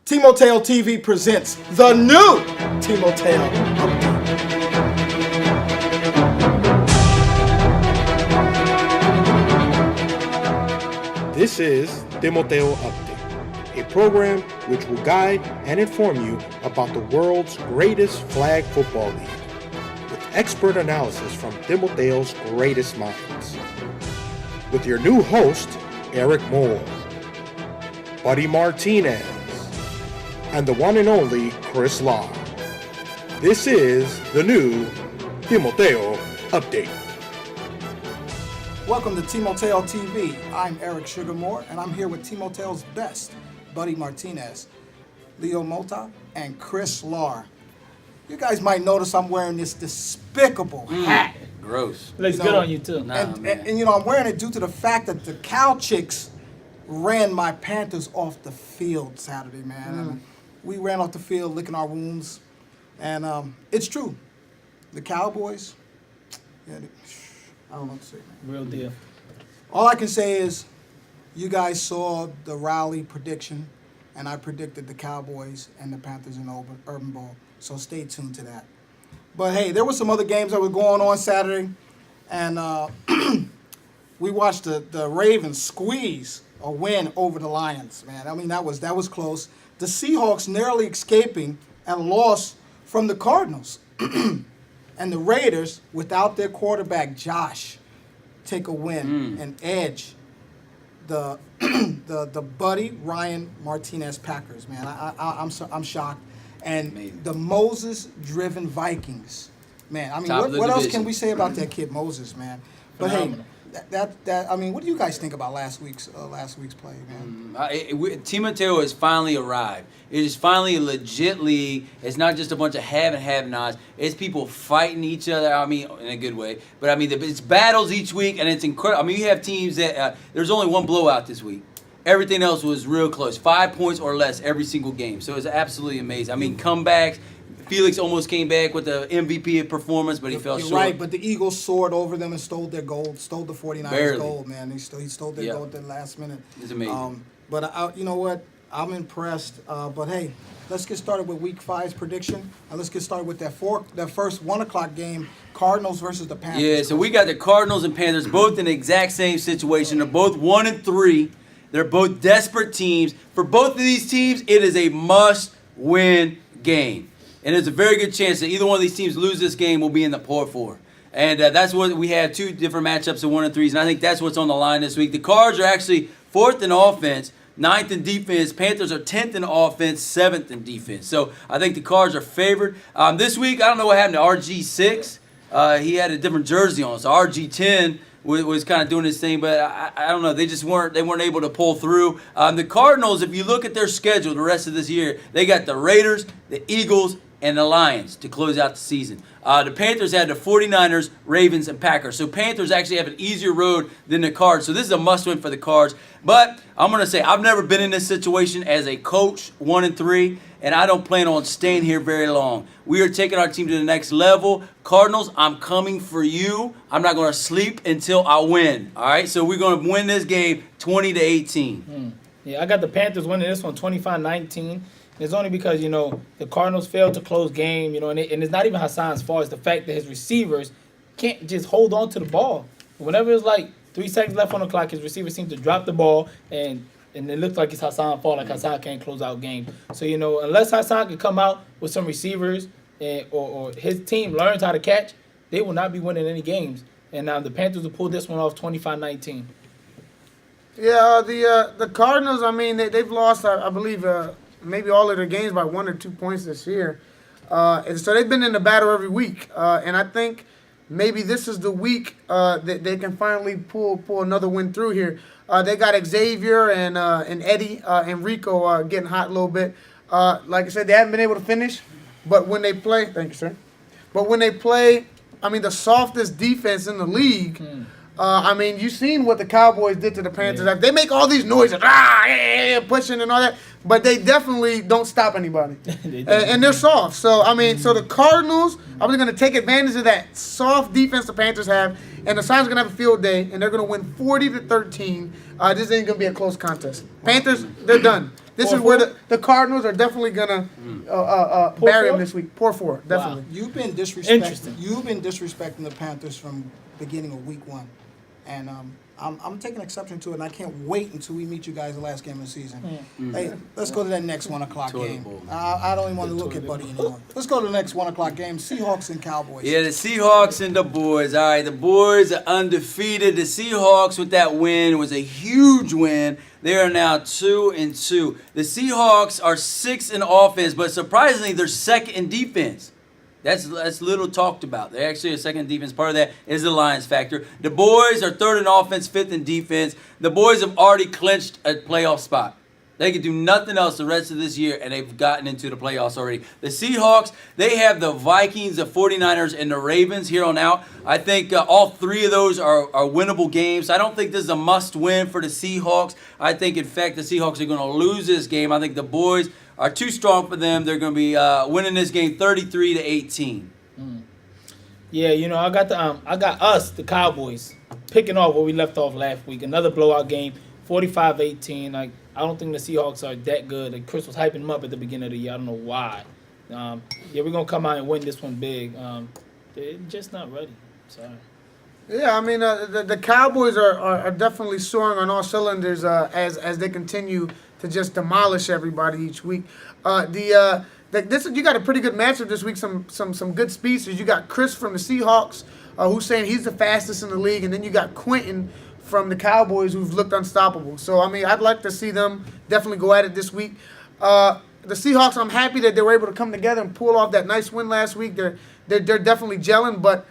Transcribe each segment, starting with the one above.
Timoteo TV presents the new Timoteo Update. This is Timoteo Update, a program which will guide and inform you about the world's greatest flag football league, with expert analysis from Timoteo's greatest minds. With your new host, Eric Moore, Buddy Martinez, and the one and only Chris Law. This is the new Timoteo Update. Welcome to Timoteo TV. I'm Eric Sugarmore, and I'm here with Timoteo's best, Buddy Martinez, Leo Mota, and Chris Lahr. You guys might notice I'm wearing this despicable hat. Gross. Looks good on you too. And you know, I'm wearing it due to the fact that the Cow Chicks ran my Panthers off the field Saturday, man. And we ran off the field licking our wounds. And it's true. The Cowboys, I don't know what to say, man. Real deal. All I can say is you guys saw the rally prediction, and I predicted the Cowboys and the Panthers in the Urban Bowl. So stay tuned to that. But, hey, there were some other games that were going on Saturday, and we watched the Ravens squeeze a win over the Lions, man. I mean, that was close. The Seahawks narrowly escaping a loss from the Cardinals. And the Raiders, without their quarterback, Josh, take a win and edge the Buddy Ryan Martinez Packers, man. I'm shocked. And the Moses-driven Vikings, man. I mean, what else can we say about that kid Moses, man? But Phenomenal. Hey, I mean, what do you guys think about last week's play, man? Timoteo has finally arrived. It is finally a legit league. It's not just a bunch of have and have-nots. It's people fighting each other, I mean, in a good way. But, I mean, it's battles each week, and it's incredible. I mean, you have teams that there's only one blowout this week. Everything else was real close. 5 points or less every single game. So it's absolutely amazing. I mean, comebacks. Felix almost came back with the MVP performance, but he fell short. Right, but the Eagles soared over them and stole their gold, stole the 49ers gold, man. He stole their gold at the last minute. It's amazing. But you know what? I'm impressed. But, hey, let's get started with Week 5's prediction. And let's get started with that first 1 o'clock game, Cardinals versus the Panthers. Yeah, so we got the Cardinals and Panthers both in the exact same situation. They're both 1-3. They're both desperate teams. For both of these teams, it is a must-win game. And there's a very good chance that either one of these teams lose this game will be in the port for. And that's what we have, two different matchups of 1-3s, and I think that's what's on the line this week. The Cards are actually 4th in offense, 9th in defense. Panthers are 10th in offense, 7th in defense. So I think the Cards are favored. This week, I don't know what happened to RG6. He had a different jersey on, so RG10 was kind of doing his thing, but I don't know. They weren't able to pull through. The Cardinals, if you look at their schedule the rest of this year, they got the Raiders, the Eagles, and the Lions to close out the season. The Panthers had the 49ers, Ravens, and Packers. So Panthers actually have an easier road than the Cards. So this is a must-win for the Cards. But I'm going to say I've never been in this situation as a coach, 1-3, and I don't plan on staying here very long. We are taking our team to the next level. Cardinals, I'm coming for you. I'm not going to sleep until I win. All right? So we're going to win this game 20-18. Yeah, I got the Panthers winning this one 25-19. It's only because, you know, the Cardinals failed to close game, you know, and it's not even Hassan's fault. It's the fact that his receivers can't just hold on to the ball. Whenever it's like 3 seconds left on the clock, his receivers seem to drop the ball, and it looks like it's Hassan's fault, like Hassan can't close out games. So, you know, unless Hassan can come out with some receivers or his team learns how to catch, they will not be winning any games. And the Panthers will pull this one off 25-19. Yeah, the Cardinals, I mean, they've lost, I believe, maybe all of their games by 1 or 2 points this year. And so they've been in the battle every week. And I think maybe this is the week that they can finally pull another win through here. They got Xavier and Eddie and Rico getting hot a little bit. Like I said, they haven't been able to finish. But when they play, thank you, sir. But when they play, I mean, the softest defense in the league. I mean, you've seen what the Cowboys did to the Panthers. Yeah. They make all these noises, pushing and all that, but they definitely don't stop anybody. And they're soft. So, I mean, so the Cardinals, I'm going to take advantage of that soft defense the Panthers have, and the Suns are going to have a field day, and they're going to win 40-13. This ain't going to be a close contest. Panthers, they're done. This is where the Cardinals are definitely going to bury them this week. Pour 4, definitely. Wow. You've been Interesting. disrespecting the Panthers from beginning of week 1, and I'm taking exception to it, and I can't wait until we meet you guys the last game of the season. Hey, let's go to that next 1 o'clock Toilet game. bowl. I don't even want to look at Buddy anymore. Let's go to the next 1 o'clock game. Seahawks and Cowboys. Yeah, the Seahawks and the boys. All right, the boys are undefeated. The Seahawks with that win was a huge win. They are now 2-2. The Seahawks are 6th in offense, but surprisingly, they're 2nd in defense. That's little talked about. They're actually a 2nd in defense. Part of that is the Lions factor. The boys are 3rd in offense, 5th in defense. The boys have already clinched a playoff spot. They can do nothing else the rest of this year, and they've gotten into the playoffs already. The Seahawks, they have the Vikings, the 49ers, and the Ravens here on out. I think all 3 of those are winnable games. I don't think this is a must-win for the Seahawks. I think, in fact, the Seahawks are going to lose this game. I think the boys are too strong for them. They're going to be winning this game 33-18. Yeah, I got us, the Cowboys, picking off where we left off last week. Another blowout game, 45-18. Like, I don't think the Seahawks are that good. Like, Chris was hyping them up at the beginning of the year. I don't know why. Yeah, we're going to come out and win this one big. They're just not ready. Sorry. Yeah, I mean, the Cowboys are definitely soaring on all cylinders as they continue to just demolish everybody each week. You got a pretty good matchup this week. Some good speedsters. You got Chris from the Seahawks, who's saying he's the fastest in the league, and then you got Quentin from the Cowboys, who've looked unstoppable. So I mean, I'd like to see them definitely go at it this week. The Seahawks, I'm happy that they were able to come together and pull off that nice win last week. They're definitely gelling, but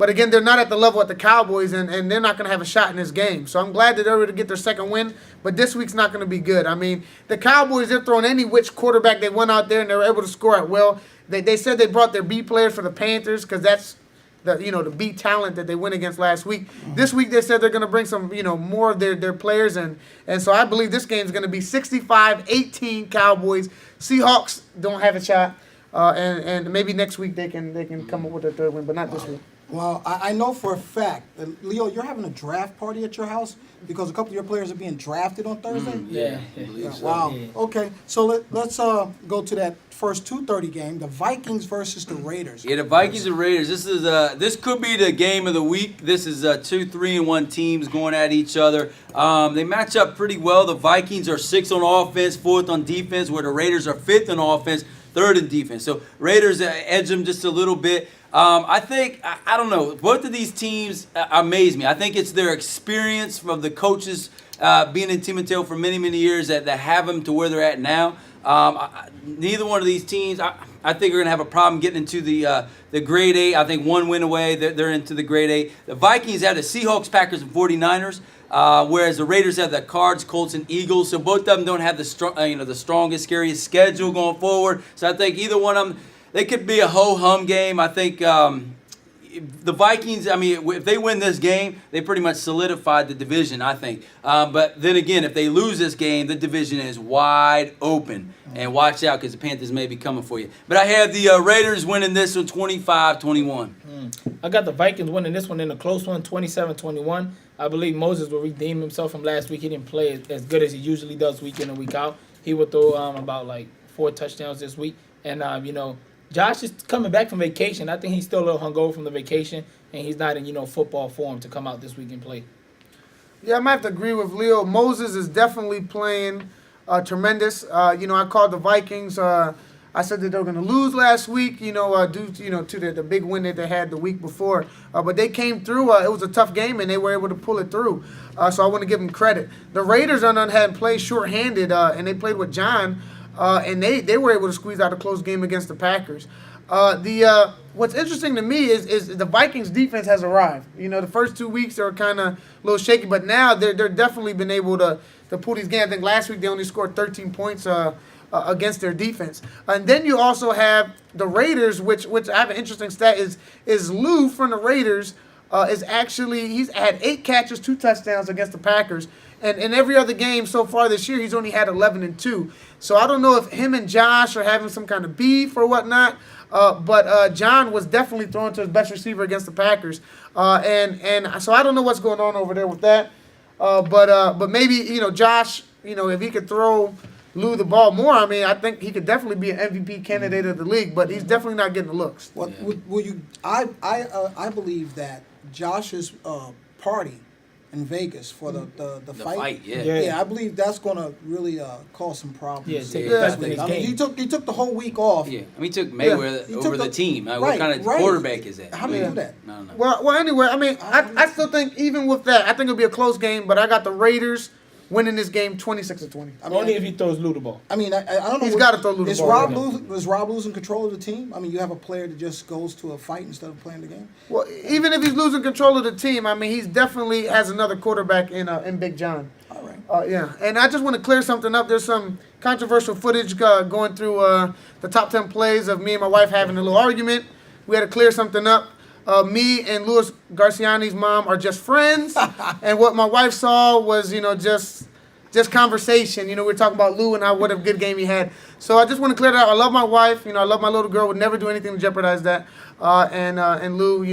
again, they're not at the level at the Cowboys, and they're not going to have a shot in this game. So I'm glad that they're able to get their second win, but this week's not going to be good. I mean, the Cowboys, they're throwing any which quarterback they went out there, and they were able to score at will. They said they brought their B players for the Panthers because that's the B talent that they went against last week. This week they said they're going to bring some, more of their players, and so I believe this game is going to be 65-18 Cowboys. Seahawks don't have a shot, and maybe next week they can come up with a third win, but not this week. Well, I know for a fact that, Leo, you're having a draft party at your house because a couple of your players are being drafted on Thursday? Yeah. Wow. Yeah. Okay, so let's go to that first 2:30 game, the Vikings versus the Raiders. Yeah, the Vikings and Raiders. This could be the game of the week. This is 2 3-1 teams going at each other. They match up pretty well. The Vikings are 6th on offense, 4th on defense, where the Raiders are 5th on offense, 3rd in defense. So Raiders edge them just a little bit. I think, I don't know, both of these teams amaze me. I think it's their experience from the coaches being in Timoteo for many, many years that have them to where they're at now. Neither one of these teams, I think, are going to have a problem getting into the grade 8. I think one win away, they're into the grade 8. The Vikings have the Seahawks, Packers, and 49ers. Whereas the Raiders have the Cards, Colts, and Eagles. So both of them don't have the strongest, scariest schedule going forward. So I think either one of them, they could be a ho-hum game. I think the Vikings, if they win this game, they pretty much solidified the division, I think. But then again, if they lose this game, the division is wide open. And watch out because the Panthers may be coming for you. But I have the Raiders winning this one 25-21. I got the Vikings winning this one in a close one, 27-21. I believe Moses will redeem himself from last week. He didn't play as good as he usually does week in and week out. He will throw about 4 touchdowns this week. And, Josh is coming back from vacation. I think he's still a little hungover from the vacation, and he's not in, football form to come out this week and play. Yeah, I might have to agree with Leo. Moses is definitely playing tremendous. I called the Vikings. I said that they were going to lose last week, due to the big win that they had the week before. But they came through. It was a tough game, and they were able to pull it through. So I want to give them credit. The Raiders, on the other hand, played shorthanded, and they played with John. And they were able to squeeze out a close game against the Packers. What's interesting to me is the Vikings defense has arrived. The first 2 weeks they were kind of a little shaky, but now they're definitely been able to pull these games. I think last week they only scored 13 points against their defense. And then you also have the Raiders, which I have an interesting stat is Lou from the Raiders he's had 8 catches, 2 touchdowns against the Packers. And in every other game so far this year, he's only had 11-2. So I don't know if him and Josh are having some kind of beef or whatnot. But John was definitely throwing to his best receiver against the Packers. And so I don't know what's going on over there with that. But maybe, Josh, if he could throw Lou the ball more, I mean, I think he could definitely be an MVP candidate of the league, but he's definitely not getting the looks. What will you? I believe that Josh's party in Vegas for the fight. Yeah. I believe that's going to really cause some problems. Yeah, take Yeah. effect in his I mean, game. he took the whole week off. Yeah, I mean, he took Mayweather He took over the the- team. Like, right, what kind of right. quarterback is that? How do you do that? I don't know. Well, anyway, I mean, I still think even with that, I think it'll be a close game, but I got the Raiders winning this game 26-20. I mean, Only if he throws Lou the ball. I mean, I don't know. He's gotta throw Lou the Is ball Rob right now. is Rob losing control of the team? I mean, you have a player that just goes to a fight instead of playing the game. Well, even if he's losing control of the team, I mean, he's definitely has another quarterback in Big John. All right. Yeah, and I just want to clear something up. There's some controversial footage going through the top 10 plays of me and my wife having a little argument. We had to clear something up. Me and Louis Garciani's mom are just friends, and what my wife saw was, just conversation. We were talking about Lou and what a good game he had. So I just want to clear that up. I love my wife. I love my little girl. Would never do anything to jeopardize that. And Lou,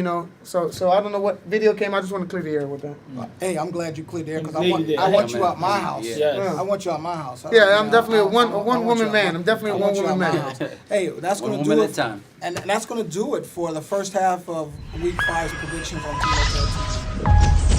so I don't know what video came. I just want to clear the air with that. Hey, I'm glad you cleared there because Yeah, you did. I want Yeah, you out my man. house. Yeah. I want you out my house. Yeah, I'm definitely a I one want you woman out man. my- I'm definitely a I one want you woman out my man. house. Hey, that's One going to woman do at it. a time. And that's going to do it for the first half of Week 5's predictions on Timoteo TV.